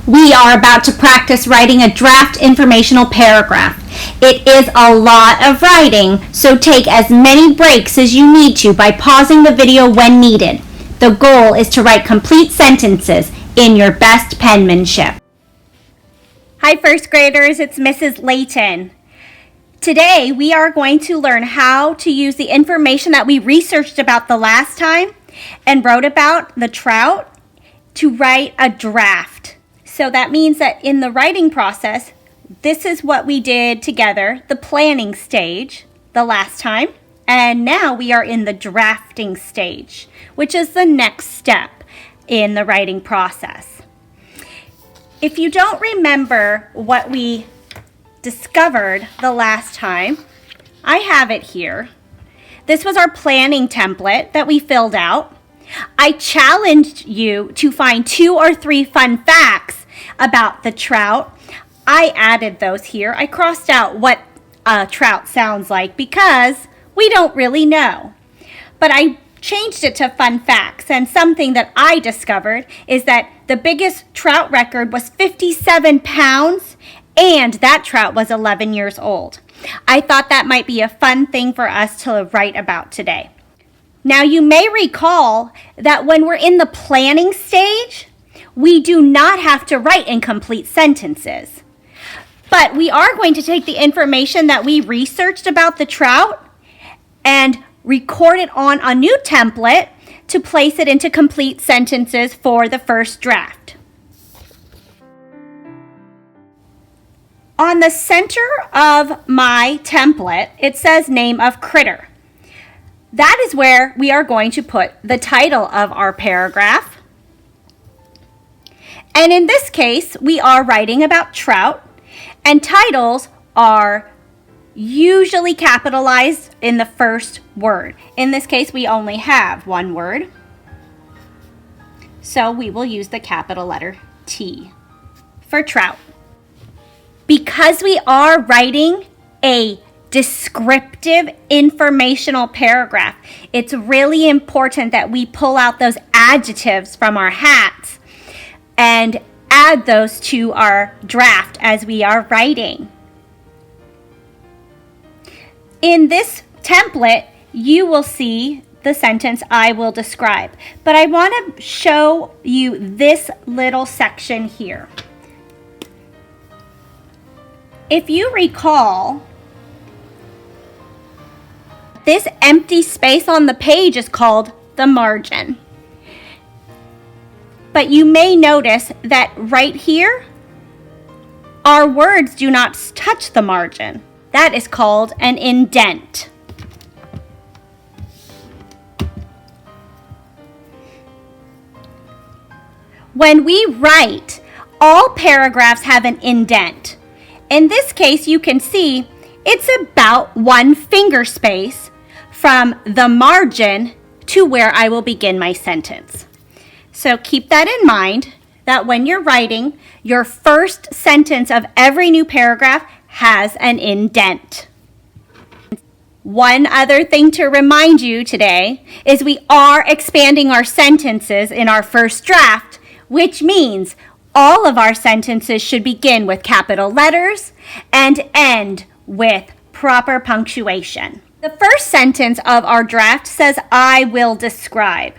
We are about to practice writing a draft informational paragraph. It is a lot of writing, so take as many breaks as you need to by pausing the video when needed. The goal is to write complete sentences in your best penmanship. Hi first graders, it's Mrs. Layton. Today we are going to learn how to use the information that we researched about the last time and wrote about the trout to write a draft. So that means that in the writing process, this is what we did together, the planning stage, the last time. And now we are in the drafting stage, which is the next step in the writing process. If you don't remember what we discovered the last time, I have it here. This was our planning template that we filled out. I challenged you to find 2 or 3 fun facts about the trout. I added those here. I crossed out what a trout sounds like because we don't really know. But I changed it to fun facts, and something that I discovered is that the biggest trout record was 57 pounds, and that trout was 11 years old. I thought that might be a fun thing for us to write about today. Now, you may recall that when we're in the planning stage, we do not have to write incomplete sentences. But we are going to take the information that we researched about the trout and record it on a new template to place it into complete sentences for the first draft. On the center of my template, it says name of critter. That is where we are going to put the title of our paragraph. And in this case, we are writing about trout, and titles are usually capitalized in the first word. In this case, we only have one word, so we will use the capital letter T for trout. Because we are writing a descriptive informational paragraph, it's really important that we pull out those adjectives from our hats and add those to our draft as we are writing. In this template, you will see the sentence I will describe, but I want to show you this little section here. If you recall, this empty space on the page is called the margin. But you may notice that right here, our words do not touch the margin. That is called an indent. When we write, all paragraphs have an indent. In this case, you can see it's about 1 finger space from the margin to where I will begin my sentence. So keep that in mind, that when you're writing, your first sentence of every new paragraph has an indent. One other thing to remind you today is we are expanding our sentences in our first draft, which means all of our sentences should begin with capital letters and end with proper punctuation. The first sentence of our draft says, I will describe.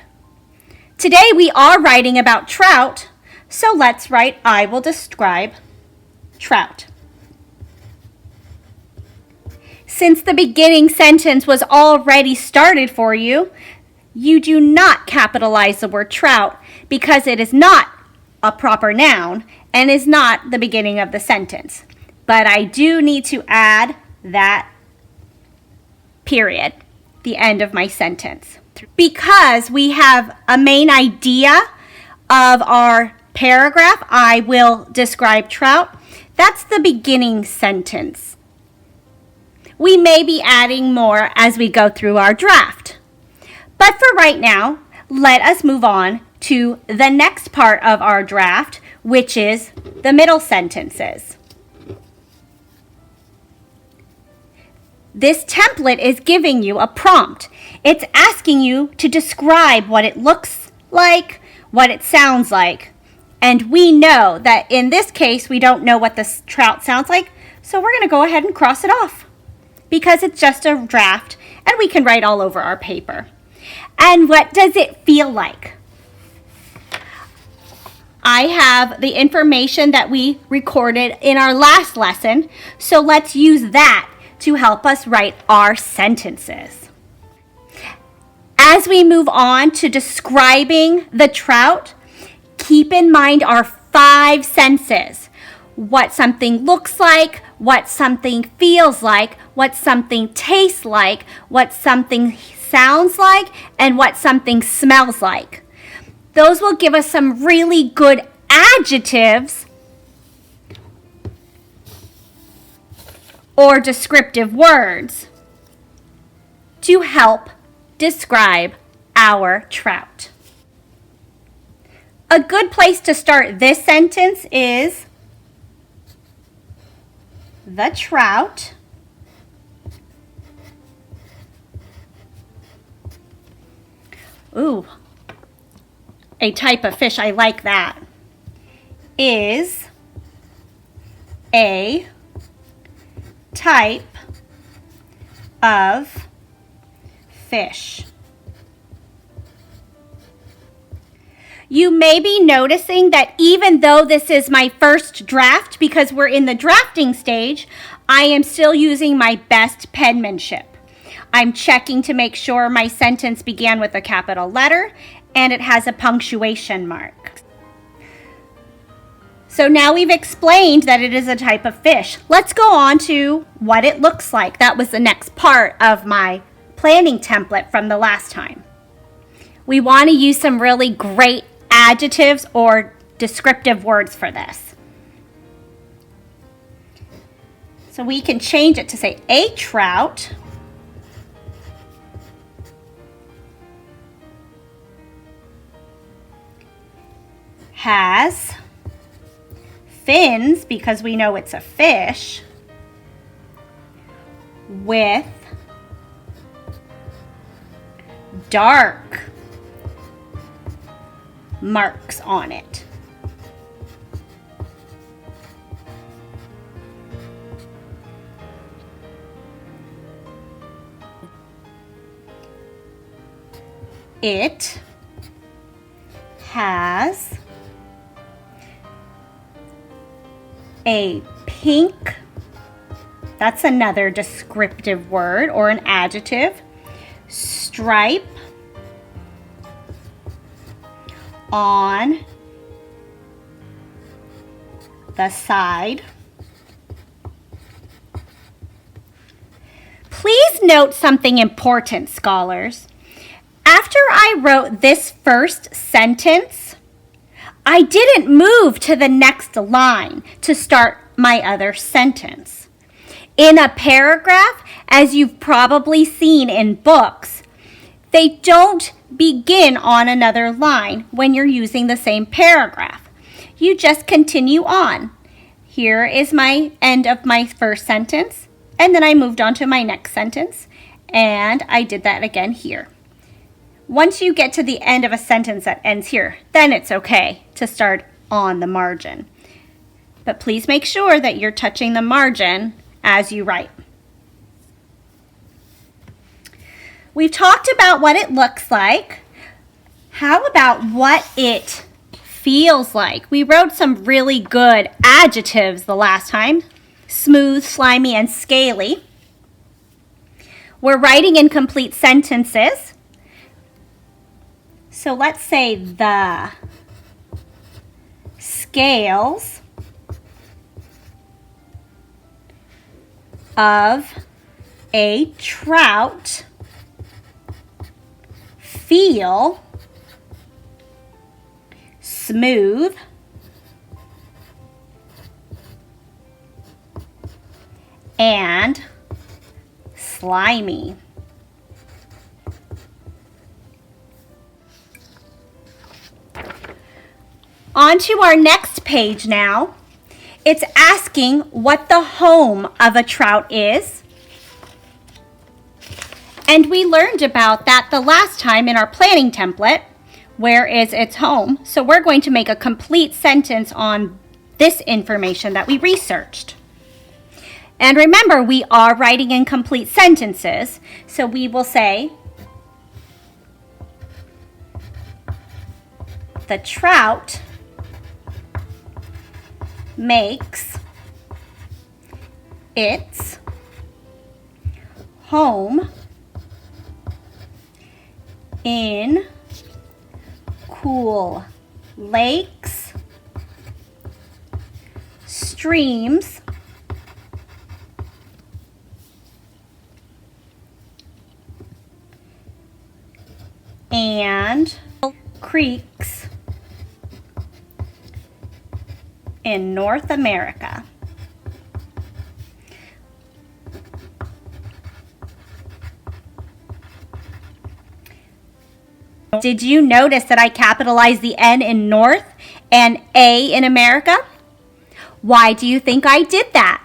Today we are writing about trout, so let's write, I will describe trout. Since the beginning sentence was already started for you, you do not capitalize the word trout because it is not a proper noun and is not the beginning of the sentence. But I do need to add that period, the end of my sentence. Because we have a main idea of our paragraph, I will describe trout, that's the beginning sentence. We may be adding more as we go through our draft. But for right now, let us move on to the next part of our draft, which is the middle sentences. This template is giving you a prompt. It's asking you to describe what it looks like, what it sounds like, And we know that in this case, we don't know what the trout sounds like, so we're going to go ahead and cross it off because it's just a draft and we can write all over our paper. And what does it feel like? I have the information that we recorded in our last lesson, so let's use that to help us write our sentences. As we move on to describing the trout, keep in mind our 5 senses. What something looks like, what something feels like, what something tastes like, what something sounds like, and what something smells like. Those will give us some really good adjectives or descriptive words to help describe our trout. A good place to start this sentence is the trout a type of fish, I like that, is a type of fish. You may be noticing that even though this is my first draft, because we're in the drafting stage, I am still using my best penmanship. I'm checking to make sure my sentence began with a capital letter and it has a punctuation mark. So now we've explained that it is a type of fish. Let's go on to what it looks like. That was the next part of my planning template from the last time. We want to use some really great adjectives or descriptive words for this. So we can change it to say a trout has fins, because we know it's a fish, with dark marks on it. It has a pink, that's another descriptive word or an adjective, stripe on the side. Please note something important, scholars. After I wrote this first sentence, I didn't move to the next line to start my other sentence. In a paragraph, as you've probably seen in books, they don't begin on another line when you're using the same paragraph. You just continue on. Here is my end of my first sentence, and then I moved on to my next sentence, and I did that again here. Once you get to the end of a sentence that ends here, then it's okay to start on the margin. But please make sure that you're touching the margin as you write. We've talked about what it looks like. How about what it feels like? We wrote some really good adjectives the last time. Smooth, slimy, and scaly. We're writing in complete sentences. So let's say the scales of a trout feel smooth and slimy. On to our next page now. It's asking what the home of a trout is. And we learned about that the last time in our planning template Where is its home? So we're going to make a complete sentence on this information that we researched. And remember, we are writing in complete sentences, so we will say, the trout makes its home in cool lakes, streams, and creeks in North America. Did you notice that I capitalized the N in North and A in America? Why do you think I did that?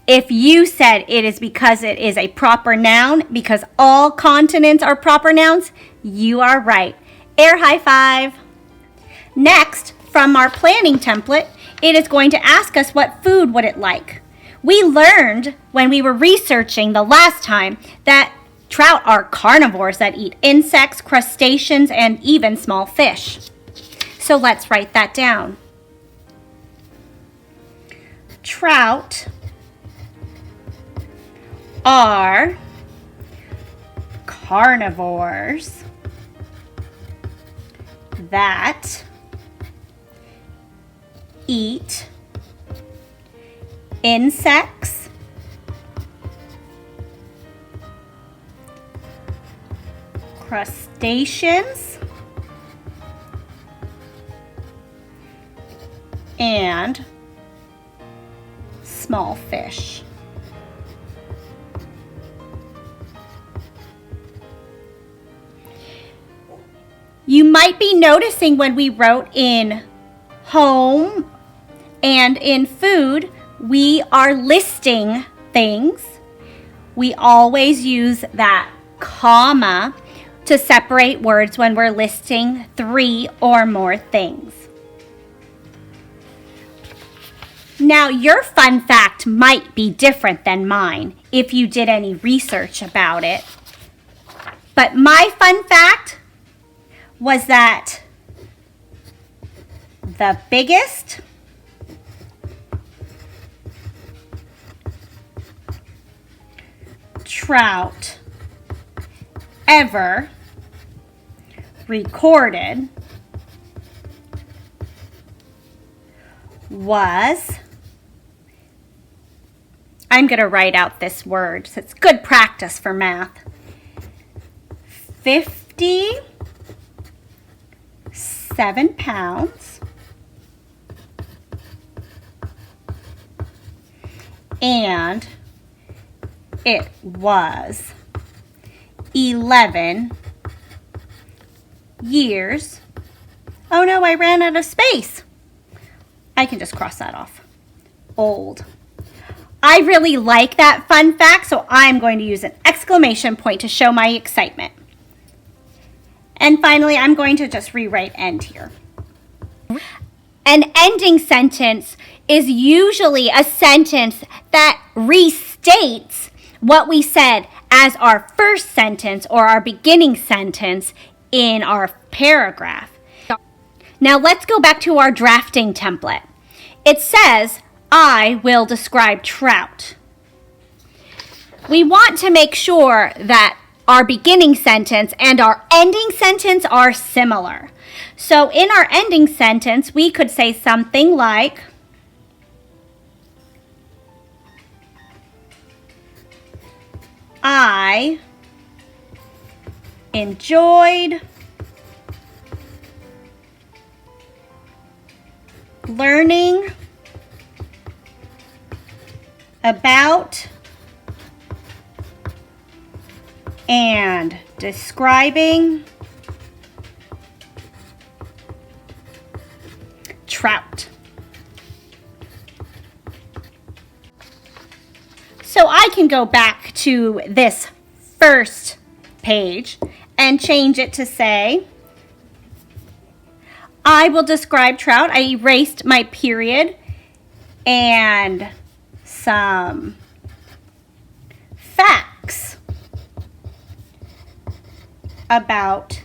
If you said it is because it is a proper noun, because all continents are proper nouns, you are right. Air high five. Next, from our planning template, it is going to ask us what food would it like. We learned when we were researching the last time that trout are carnivores that eat insects, crustaceans, and even small fish. So let's write that down. Trout are carnivores that eat insects, crustaceans, and small fish. You might be noticing when we wrote in home and in food, we are listing things. We always use that comma to separate words when we're listing 3 or more things. Now, your fun fact might be different than mine if you did any research about it. But my fun fact was that the biggest trout ever recorded was, I'm going to write out this word, so it's good practice for math, 57 pounds and it was 11 years. Oh no, I ran out of space. I can just cross that off. Old. I really like that fun fact, so I'm going to use an exclamation point to show my excitement. And finally, I'm going to just rewrite end here. An ending sentence is usually a sentence that restates what we said as our first sentence or our beginning sentence in our paragraph. Now let's go back to our drafting template. It says, I will describe trout. We want to make sure that our beginning sentence and our ending sentence are similar. So in our ending sentence, we could say something like, I enjoyed learning about and describing trout. So I can go back to this first page and change it to say, I will describe trout. I erased my period and some facts about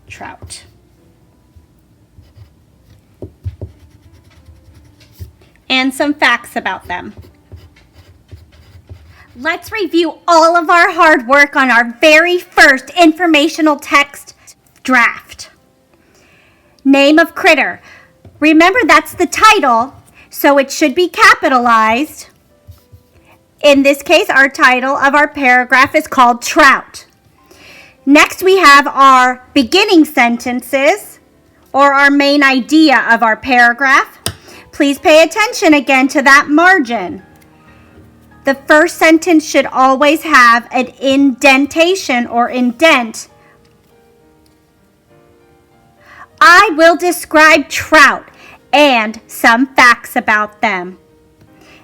trout. And some facts about them. Let's review all of our hard work on our very first informational text draft. Name of critter. Remember, that's the title, so it should be capitalized. In this case, our title of our paragraph is called Trout. Next, we have our beginning sentences, or our main idea of our paragraph. Please pay attention again to that margin. The first sentence should always have an indentation or indent. I will describe trout and some facts about them.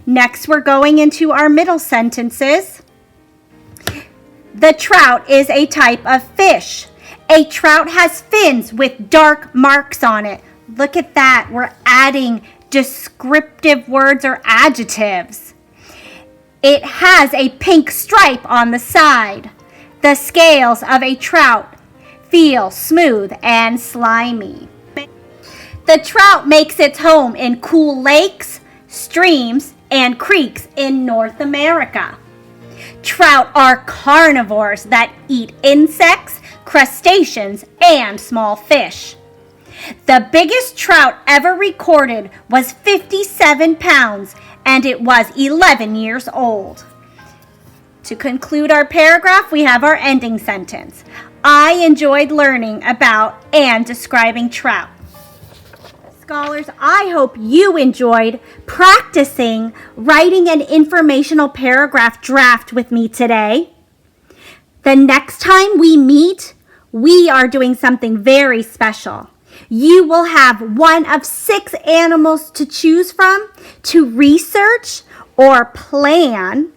Next, we're going into our middle sentences. The trout is a type of fish. A trout has fins with dark marks on it. Look at that. We're adding descriptive words or adjectives. It has a pink stripe on the side. The scales of a trout feel smooth and slimy. The trout makes its home in cool lakes, streams, and creeks in North America. Trout are carnivores that eat insects, crustaceans, and small fish. The biggest trout ever recorded was 57 pounds, and it was 11 years old. To conclude our paragraph, we have our ending sentence. I enjoyed learning about and describing trout. Scholars, I hope you enjoyed practicing writing an informational paragraph draft with me today. The next time we meet, we are doing something very special. You will have one of 6 animals to choose from to research or plan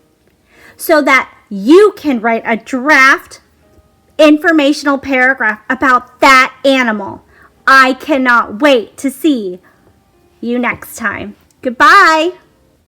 so that you can write a draft informational paragraph about that animal. I cannot wait to see you next time. Goodbye.